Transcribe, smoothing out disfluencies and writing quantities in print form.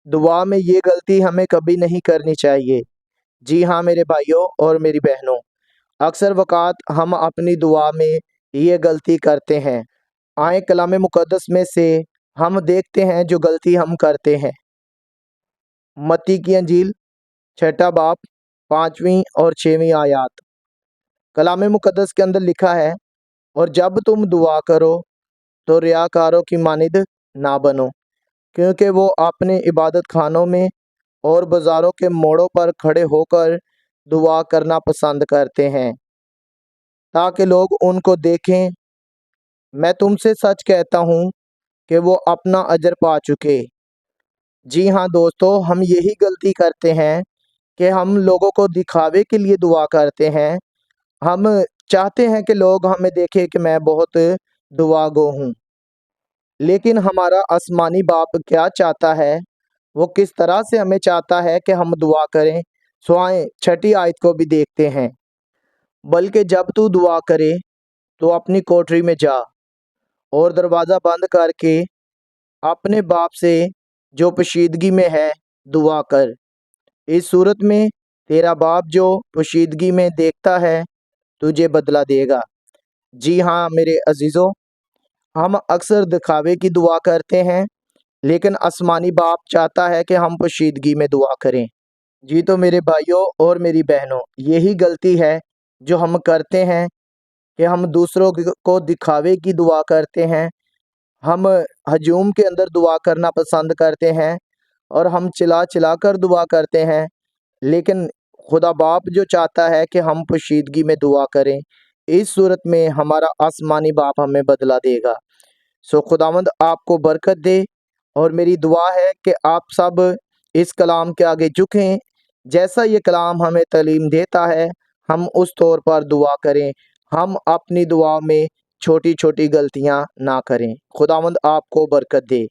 دعا میں یہ غلطی ہمیں کبھی نہیں کرنی چاہیے۔ جی ہاں میرے بھائیوں اور میری بہنوں، اکثر وقات ہم اپنی دعا میں یہ غلطی کرتے ہیں۔ آئیں کلام مقدس میں سے ہم دیکھتے ہیں جو غلطی ہم کرتے ہیں۔ متی کی انجیل 6 باب 5ویں اور 6ویں آیات۔ کلام مقدس کے اندر لکھا ہے، اور جب تم دعا کرو تو ریاکاروں کی مانند نہ بنو، کیونکہ وہ اپنے عبادت خانوں میں اور بازاروں کے موڑوں پر کھڑے ہو کر دعا کرنا پسند کرتے ہیں تاکہ لوگ ان کو دیکھیں۔ میں تم سے سچ کہتا ہوں کہ وہ اپنا اجر پا چکے۔ جی ہاں دوستو، ہم یہی غلطی کرتے ہیں کہ ہم لوگوں کو دکھاوے کے لیے دعا کرتے ہیں۔ ہم چاہتے ہیں کہ لوگ ہمیں دیکھیں کہ میں بہت دعا گو ہوں، لیکن ہمارا آسمانی باپ کیا چاہتا ہے، وہ کس طرح سے ہمیں چاہتا ہے کہ ہم دعا کریں، سو آئیں 6 آیت کو بھی دیکھتے ہیں۔ بلکہ جب تو دعا کرے تو اپنی کوٹری میں جا اور دروازہ بند کر کے اپنے باپ سے جو پوشیدگی میں ہے دعا کر۔ اس صورت میں تیرا باپ جو پوشیدگی میں دیکھتا ہے تجھے بدلہ دے گا۔ جی ہاں میرے عزیزوں، ہم اکثر دکھاوے کی دعا کرتے ہیں، لیکن آسمانی باپ چاہتا ہے کہ ہم پوشیدگی میں دعا کریں۔ جی تو میرے بھائیوں اور میری بہنوں، یہی غلطی ہے جو ہم کرتے ہیں کہ ہم دوسروں کو دکھاوے کی دعا کرتے ہیں۔ ہم ہجوم کے اندر دعا کرنا پسند کرتے ہیں اور ہم چلا چلا کر دعا کرتے ہیں، لیکن خدا باپ جو چاہتا ہے کہ ہم پوشیدگی میں دعا کریں، اس صورت میں ہمارا آسمانی باپ ہمیں بدلہ دے گا۔ سو خداوند آپ کو برکت دے، اور میری دعا ہے کہ آپ سب اس کلام کے آگے جھکیں، جیسا یہ کلام ہمیں تعلیم دیتا ہے ہم اس طور پر دعا کریں، ہم اپنی دعا میں چھوٹی چھوٹی غلطیاں نہ کریں۔ خداوند آپ کو برکت دے۔